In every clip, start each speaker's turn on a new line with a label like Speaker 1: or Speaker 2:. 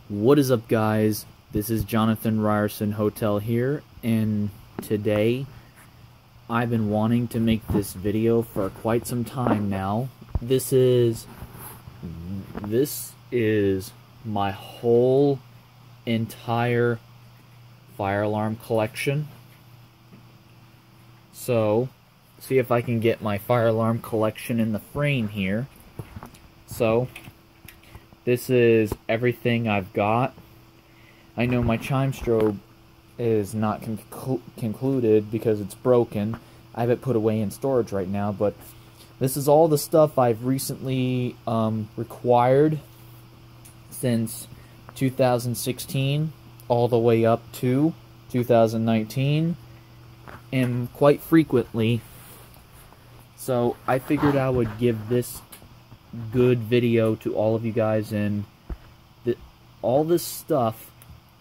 Speaker 1: What is up, guys? This is Jonathan Ryerson Hotel here, and today I've been wanting to make this video for quite some time now. This is my whole entire fire alarm collection. So, see if I can get my fire alarm collection in the frame here. So, this is everything I've got. I know my chime strobe is not concluded because it's broken. I have it put away in storage right now, but this is all the stuff I've recently required since 2016 all the way up to 2019, and quite frequently. So I figured I would give this good video to all of you guys, and all this stuff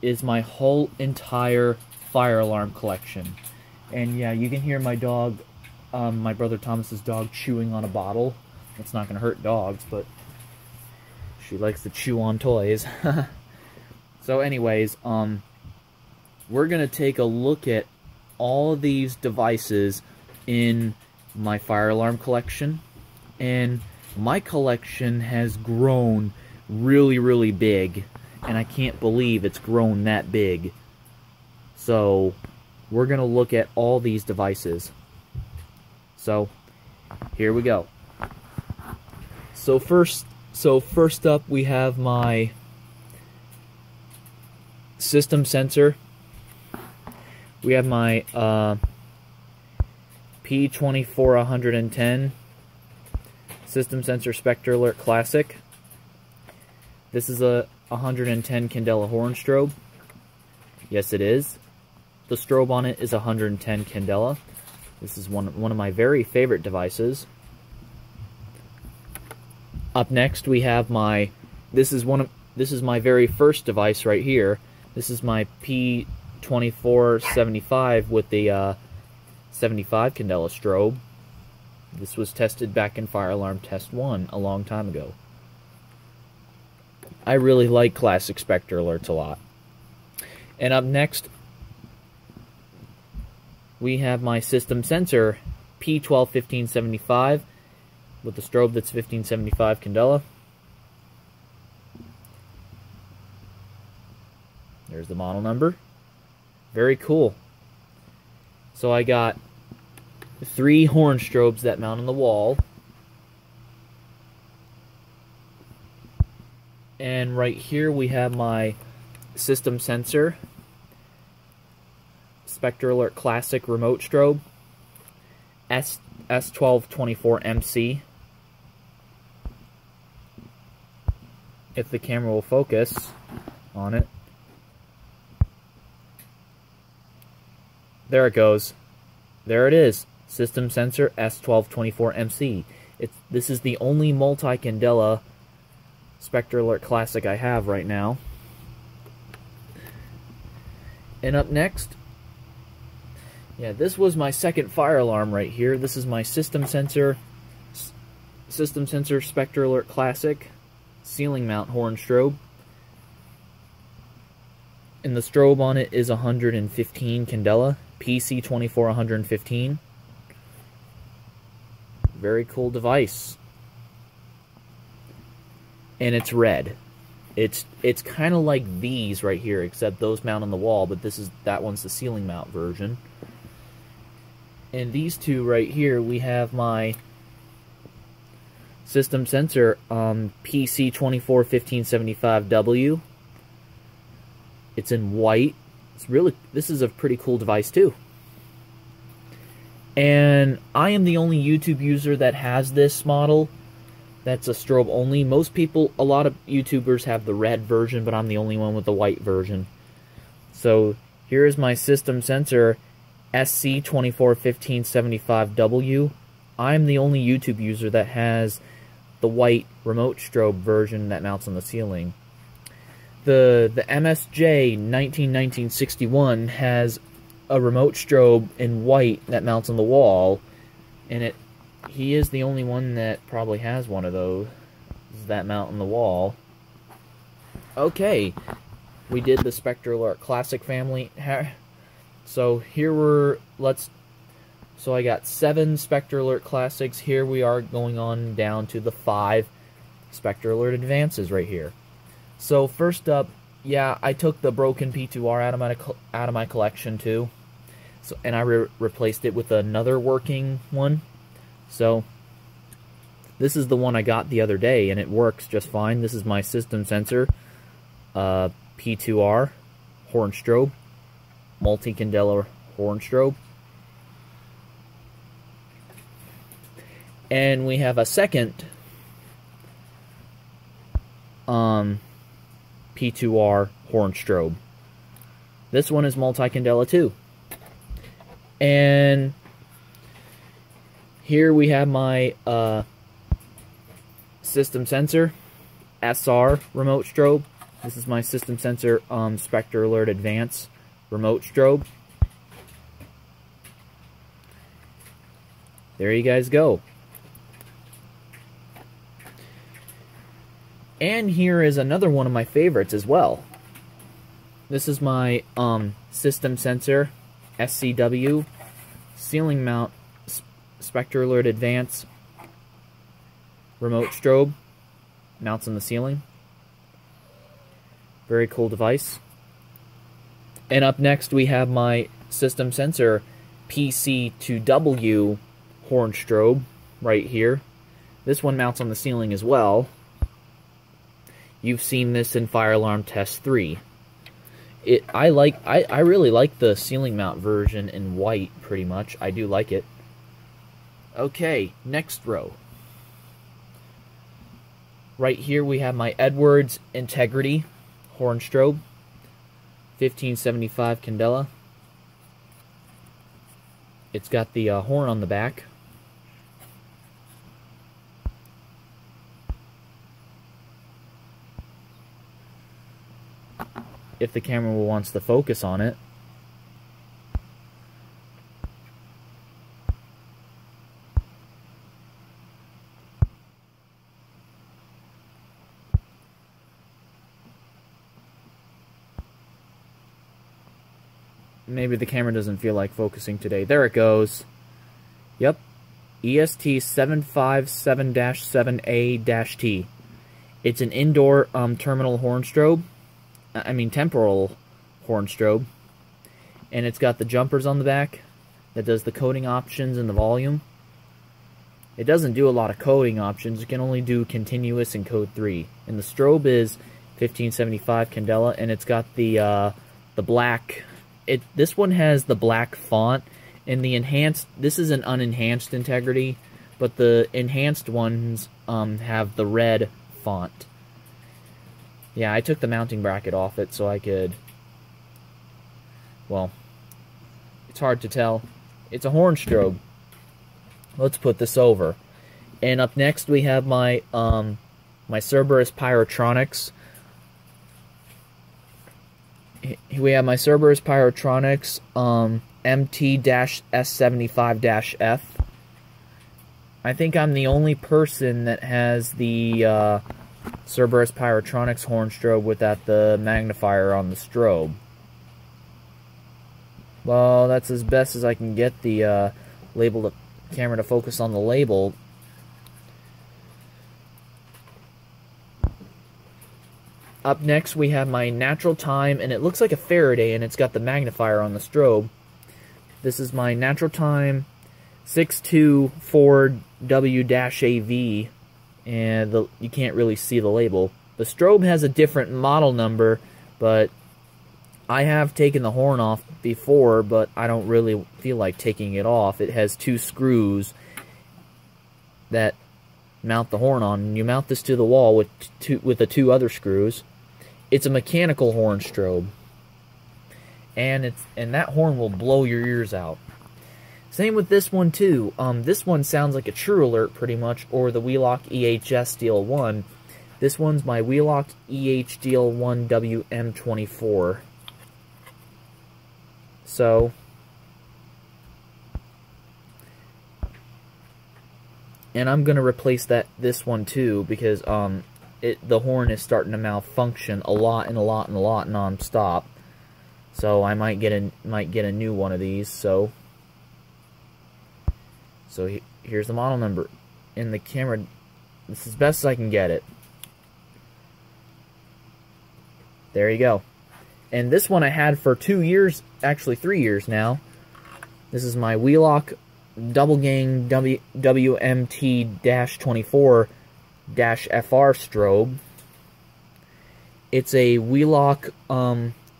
Speaker 1: is my whole entire fire alarm collection. And yeah, you can hear my dog, my brother Thomas's dog, chewing on a bottle. It's not gonna hurt dogs, but she likes to chew on toys. So anyways, we're gonna take a look at all of these devices in my fire alarm collection, and my collection has grown really big, and I can't believe it's grown that big. So we're gonna look at all these devices. So here we go. So first up, we have my system sensor. We have my P24110 System Sensor Spectral Alert Classic. This is a 110 candela horn strobe. Yes, it is. The strobe on it is 110 candela. This is one of my very favorite devices. Up next, we have my this is my very first device right here. This is my P2475 with the 75 candela strobe. This was tested back in Fire Alarm Test 1 a long time ago. I really like classic Spectral alerts a lot. And up next, we have my system sensor P121575 with the strobe that's 1575 candela. There's the model number. Very cool. So I got 3 horn strobes that mount on the wall. And right here we have my system sensor Spectral Alert Classic remote strobe S1224MC. If the camera will focus on it. There it goes. There it is. System sensor S1224MC. This is the only multi-candela Spectral Alert Classic I have right now. And up next, yeah, this was my second fire alarm right here. This is my System Sensor Spectral Alert Classic ceiling mount horn strobe. And the strobe on it is 115 candela, PC24115. Very cool device. And it's red. It's kind of like these right here, except those mount on the wall, but that one's the ceiling mount version. And these two right here, we have my system sensor PC241575W. It's in white. This is a pretty cool device too. And I am the only YouTube user that has this model. That's a strobe only. Most people, a lot of YouTubers have the red version, but I'm the only one with the white version. So here is my system sensor SC241575W. I'm the only YouTube user that has the white remote strobe version that mounts on the ceiling. The MSJ 1961 has a remote strobe in white that mounts on the wall, and he is the only one that probably has one of those that mount on the wall. Okay, we did the Spectral Alert Classic family. So here so I got 7 Spectral Alert Classics. Here we are going on down to the 5 Spectral Alert Advances right here. So first up, yeah, I took the broken P2R out of my collection too. So, and I replaced it with another working one. So this is the one I got the other day, and it works just fine. This is my system sensor, P2R horn strobe, multi-candela horn strobe. And we have a second P2R horn strobe. This one is multi-candela too. And here we have my system sensor SR remote strobe. This is my system sensor Spectral Alert Advance remote strobe. There you guys go. And here is another one of my favorites as well. This is my system sensor SCW ceiling mount Spectral Alert Advance remote strobe. Mounts on the ceiling. Very cool device. And up next we have my system sensor PC2W horn strobe right here. This one mounts on the ceiling as well. You've seen this in Fire Alarm Test 3. I really like the ceiling mount version in white, pretty much. I do like it. Okay, next row. Right here we have my Edwards Integrity horn strobe, 1575 candela. It's got the horn on the back. If the camera wants to focus on it. Maybe the camera doesn't feel like focusing today. There it goes. Yep. EST 757-7A-T. It's an indoor terminal horn strobe. Temporal horn strobe. And it's got the jumpers on the back that does the coding options and the volume. It doesn't do a lot of coding options. It can only do continuous and code 3. And the strobe is 1575 candela, and it's got the black. This one has the black font, and the enhanced. This is an unenhanced integrity, but the enhanced ones have the red font. Yeah, I took the mounting bracket off it so I could, well, it's hard to tell. It's a horn strobe. Let's put this over. And up next we have my my Cerberus Pyrotronics. We have my Cerberus Pyrotronics MT-S75-F. I think I'm the only person that has the Cerberus Pyrotronics horn strobe without the magnifier on the strobe. Well, that's as best as I can get the camera to focus on the label. Up next we have my Natural Time, and it looks like a Faraday, and it's got the magnifier on the strobe. This is my Natural Time 624W-AV, and you can't really see the label. The strobe has a different model number, but I have taken the horn off before, but I don't really feel like taking it off. It has 2 screws that mount the horn on, and you mount this to the wall with the 2 other screws. It's a mechanical horn strobe, and that horn will blow your ears out. Same with this one too. This one sounds like a True Alert pretty much, or the Wheelock EHS Steel 1. This one's my Wheelock EH Steel 1 WM24. So, and I'm gonna replace this one too, because the horn is starting to malfunction a lot non-stop. So I might get a new one of these. So here's the model number in the camera. This is best as I can get it. There you go. And this one I had for 2 years, actually 3 years now. This is my Wheelock Double Gang WMT-24-FR strobe. It's a Wheelock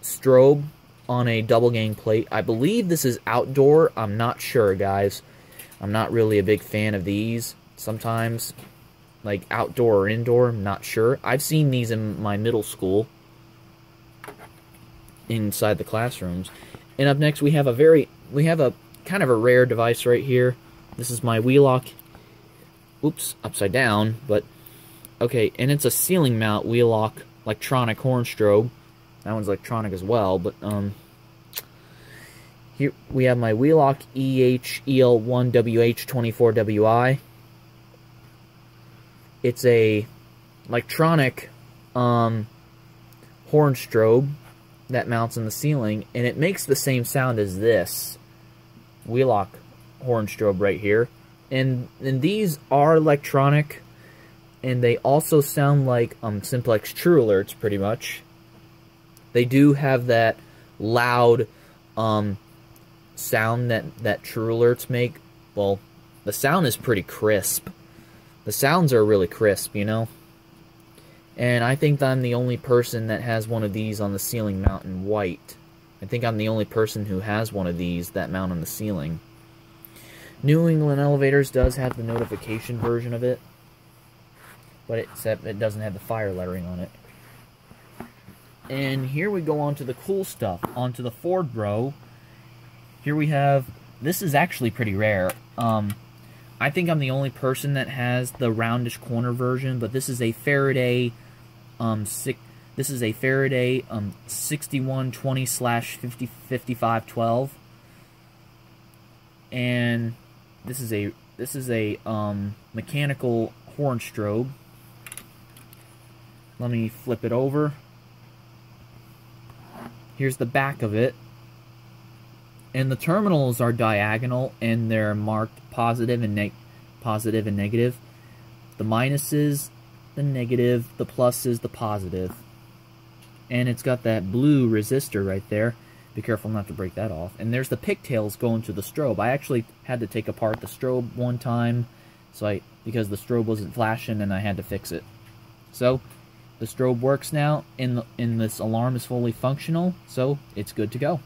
Speaker 1: strobe on a double gang plate. I believe this is outdoor. I'm not sure, guys. I'm not really a big fan of these. Sometimes, like outdoor or indoor, I'm not sure. I've seen these in my middle school, inside the classrooms. And up next we have a kind of a rare device right here. This is my Wheelock, oops, upside down, but okay, and it's a ceiling mount Wheelock electronic horn strobe. That one's electronic as well, but here we have my Wheelock EL1WH24WI. It's a electronic horn strobe that mounts in the ceiling, and it makes the same sound as this Wheelock horn strobe right here. And these are electronic, and they also sound like Simplex True Alerts, pretty much. They do have that loud sound that True Alerts make. Well, the sound is pretty crisp. The sounds are really crisp, you know? And I think I'm the only person that has one of these on the ceiling mount in white. I think I'm the only person who has one of these that mount on the ceiling. New England Elevators does have the notification version of it, but it doesn't have the fire lettering on it. And here we go on to the cool stuff, onto the Ford Bro. Here we have, this is actually pretty rare. I think I'm the only person that has the roundish corner version, but this is a Faraday 6120/5512, and this is a mechanical horn strobe. Let me flip it over. Here's the back of it, and the terminals are diagonal, and they're marked positive and negative. The minuses, the negative, the pluses, the positive. And it's got that blue resistor right there. Be careful not to break that off. And there's the pigtails going to the strobe. I actually had to take apart the strobe one time because the strobe wasn't flashing, and I had to fix it. So the strobe works now, and this alarm is fully functional, so it's good to go.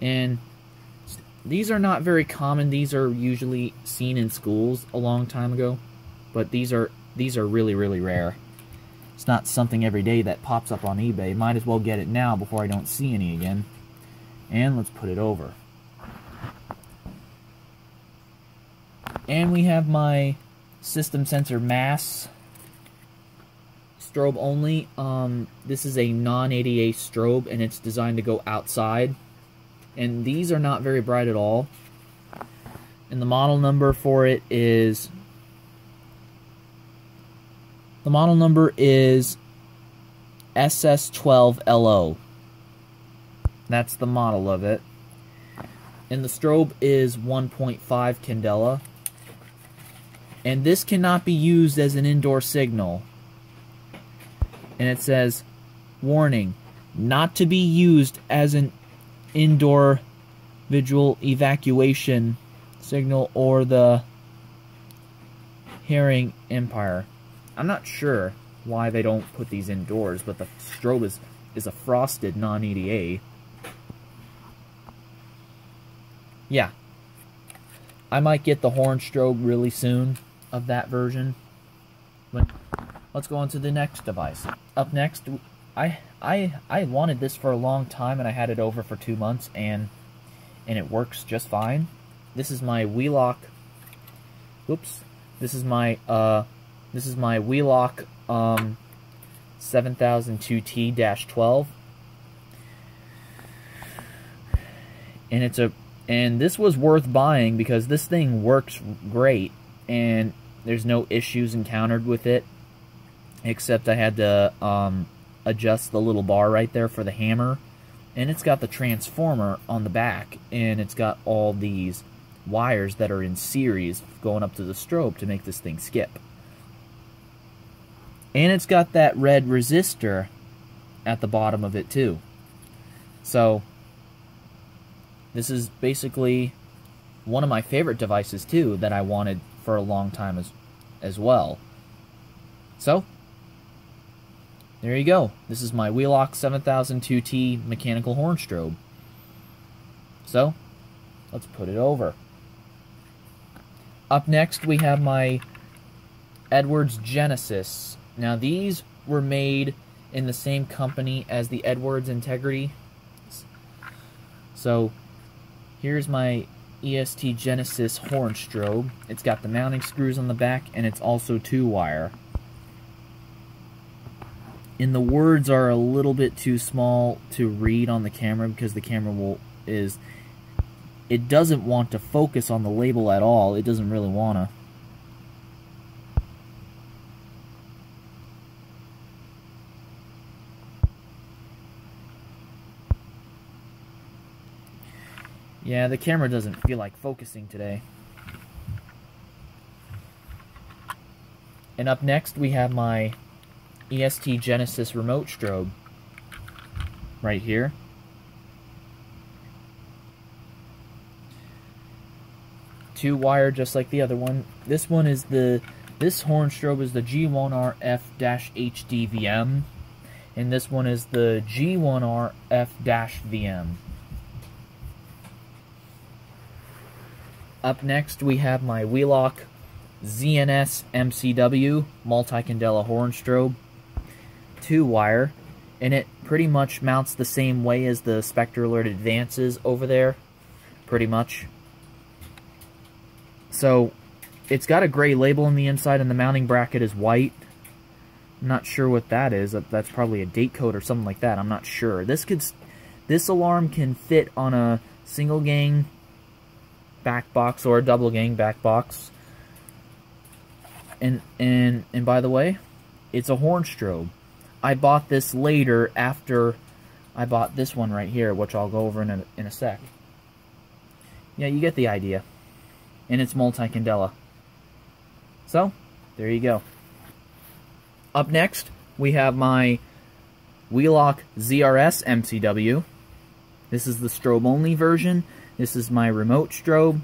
Speaker 1: And these are not very common. These are usually seen in schools a long time ago, but these are really, really rare. It's not something every day that pops up on eBay. Might as well get it now before I don't see any again. And let's put it over. And we have my system sensor mass strobe only. This is a non-ADA strobe, and it's designed to go outside. And these are not very bright at all. And the model number for it is... The model number is SS12LO. That's the model of it. And the strobe is 1.5 candela. And this cannot be used as an indoor signal. And it says, warning, not to be used as an indoor visual evacuation signal or the hearing empire. I'm not sure why they don't put these indoors, but the strobe is a frosted non-EDA. Yeah. I might get the horn strobe really soon of that version. But let's go on to the next device. Up next, I wanted this for a long time, and I had it over for 2 months, and it works just fine. This is my Wheelock. Whoops. This is my Wheelock 7002T-12, and this was worth buying because this thing works great, and there's no issues encountered with it. except I had to adjust the little bar right there for the hammer. And it's got the transformer on the back, and it's got all these wires that are in series going up to the strobe to make this thing skip. And it's got that red resistor at the bottom of it too. So this is basically one of my favorite devices too that I wanted for a long time as well. So there you go. This is my Wheelock 7002T mechanical horn strobe. So, let's put it over. Up next, we have my Edwards Genesis. Now, these were made in the same company as the Edwards Integrity. So, here's my EST Genesis horn strobe. It's got the mounting screws on the back, and it's also 2-wire. And the words are a little bit too small to read on the camera because the camera it doesn't want to focus on the label at all. It doesn't really want to. Yeah, the camera doesn't feel like focusing today. And up next we have my EST Genesis remote strobe right here. Two-wire just like the other one. This horn strobe is the G1RF-HDVM, and this one is the G1RF-VM. Up next we have my Wheelock ZNS MCW multi-candela horn strobe. 2-wire, and it pretty much mounts the same way as the Spectral Alert Advances over there, pretty much. So, it's got a gray label on the inside, and the mounting bracket is white. I'm not sure what that is. That's probably a date code or something like that. I'm not sure. This alarm can fit on a single gang back box or a double gang back box. And by the way, it's a horn strobe. I bought this later after I bought this one right here, which I'll go over in a sec. Yeah, you get the idea. And it's multi-candela. So, there you go. Up next, we have my Wheelock ZRS MCW. This is the strobe-only version. This is my remote strobe.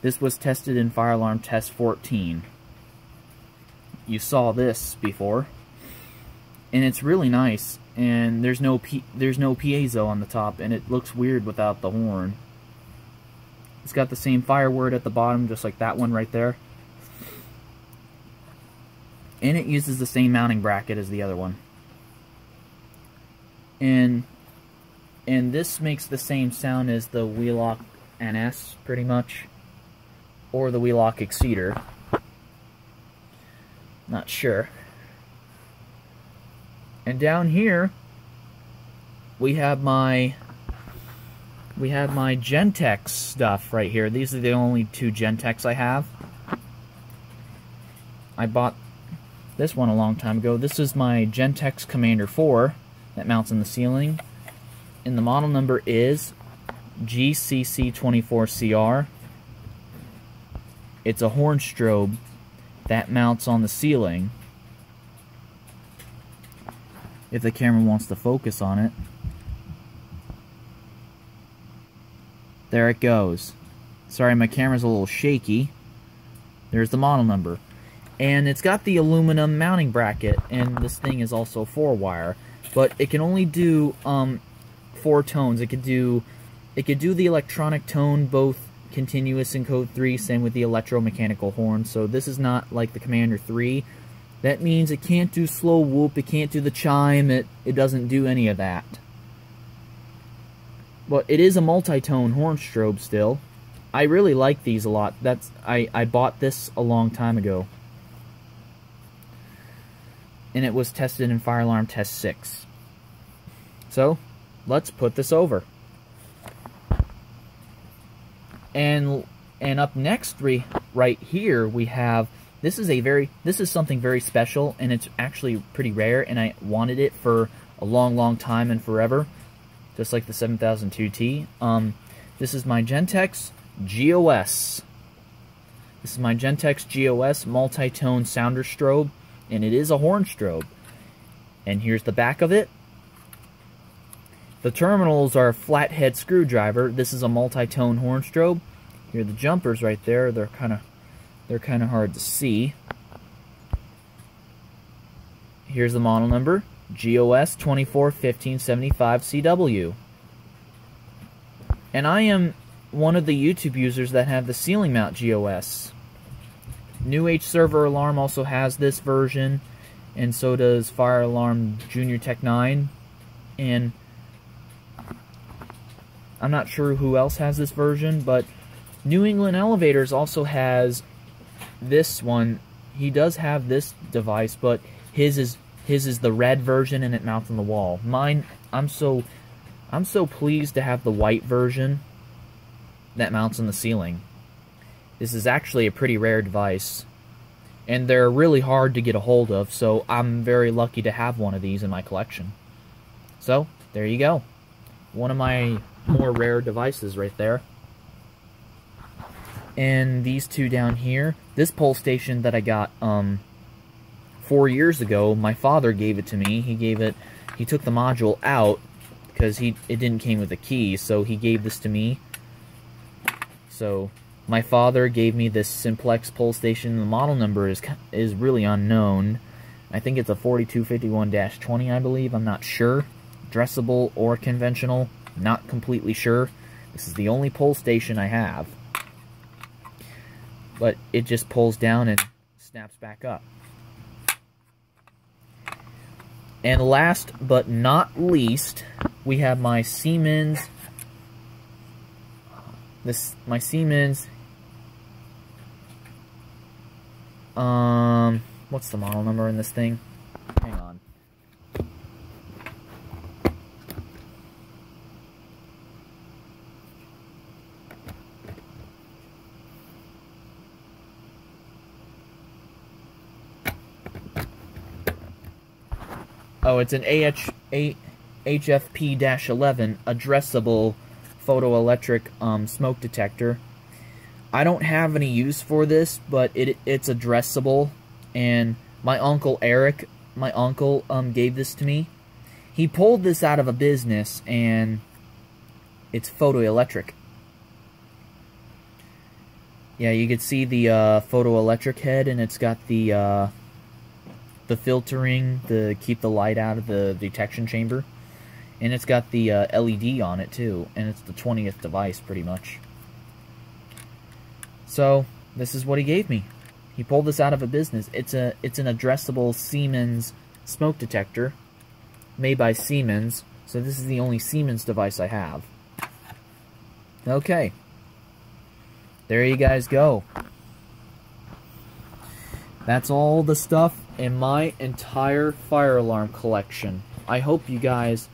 Speaker 1: This was tested in Fire Alarm Test 14. You saw this before. And it's really nice, and there's no piezo on the top, and it looks weird without the horn. It's got the same fire word at the bottom, just like that one right there. And it uses the same mounting bracket as the other one. And this makes the same sound as the Wheelock NS, pretty much, or the Wheelock Exceeder. Not sure. And down here, we have my Gentex stuff right here. These are the only 2 Gentex I have. I bought this one a long time ago. This is my Gentex Commander 4 that mounts in the ceiling. And the model number is GCC24CR. It's a horn strobe that mounts on the ceiling. If the camera wants to focus on it. There it goes. Sorry, my camera's a little shaky. There's the model number. And it's got the aluminum mounting bracket, and this thing is also 4-wire. But it can only do 4 tones. It could do the electronic tone, both continuous and code 3, same with the electromechanical horn. So this is not like the Commander 3. That means it can't do slow whoop, it can't do the chime, it doesn't do any of that. But it is a multi-tone horn strobe still. I really like these a lot. I bought this a long time ago. And it was tested in Fire Alarm Test 6. So, let's put this over. And up next, right here, we have this is something very special, and it's actually pretty rare, and I wanted it for a long time and forever, just like the 7002T. This is my Gentex GOS. This is my Gentex GOS multi-tone sounder strobe, and it is a horn strobe. And here's the back of it. The terminals are a flathead screwdriver. This is a multi-tone horn strobe. Here are the jumpers right there. They're kind of hard to see. Here's the model number, GOS 241575CW. And I am one of the YouTube users that have the ceiling mount GOS. New Age Server Alarm also has this version, and so does Fire Alarm Junior Tech 9. And I'm not sure who else has this version, but New England Elevators also has this one. He does have this device, but his is the red version, and it mounts on the wall. Mine, I'm so pleased to have the white version that mounts on the ceiling. This is actually a pretty rare device, and they're really hard to get a hold of, so I'm very lucky to have one of these in my collection. So, there you go. One of my more rare devices right there. And these two down here, this pole station that I got 4 years ago, my father gave it to me. He took the module out because it didn't came with a key, so he gave this to me. So my father gave me this simplex pole station. The model number is really unknown. I think it's a 4251-20, I believe. I'm not sure. Dressable or conventional, not completely sure. This is the only pole station I have. But it just pulls down and snaps back up. And last but not least, we have my Siemens. My Siemens. What's the model number in this thing? Hang on. Oh, it's an HFP-11 addressable photoelectric smoke detector. I don't have any use for this, but it's addressable, and my uncle Eric, gave this to me. He pulled this out of a business, and it's photoelectric. Yeah, you can see the photoelectric head, and it's got the filtering to keep the light out of the detection chamber. And it's got the LED on it too, and it's the 20th device pretty much. So this is what he gave me. He pulled this out of a business. It's an addressable Siemens smoke detector made by Siemens. So this is the only Siemens device I have. Okay. There you guys go. That's all the stuff in my entire fire alarm collection. I hope you guys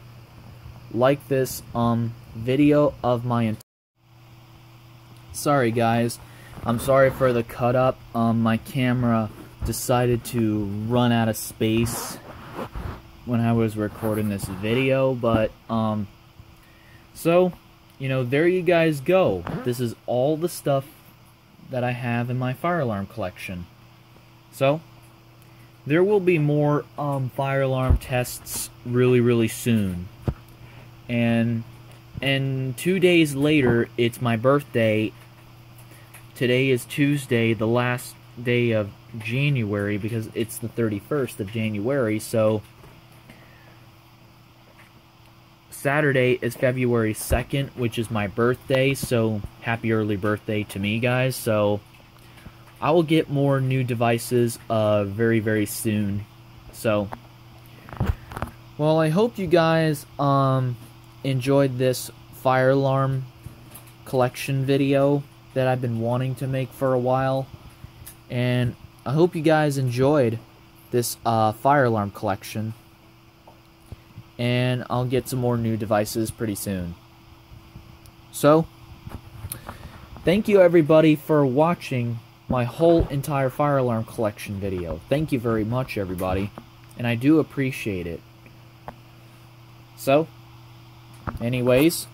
Speaker 1: like this video of my sorry guys, I'm sorry for the cut up. My camera decided to run out of space when I was recording this video, but so you know, there you guys go. This is all the stuff that I have in my fire alarm collection. So there will be more fire alarm tests really soon. And 2 days later, it's my birthday. Today is Tuesday, the last day of January, because it's the 31st of January, so Saturday is February 2nd, which is my birthday, so happy early birthday to me, guys. So I will get more new devices very soon. So, well, I hope you guys enjoyed this fire alarm collection video that I've been wanting to make for a while, and I hope you guys enjoyed this fire alarm collection, and I'll get some more new devices pretty soon. So thank you everybody for watching my whole entire fire alarm collection video. Thank you very much, everybody. And I do appreciate it. So, anyways,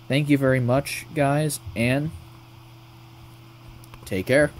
Speaker 1: thank you very much, guys, and take care.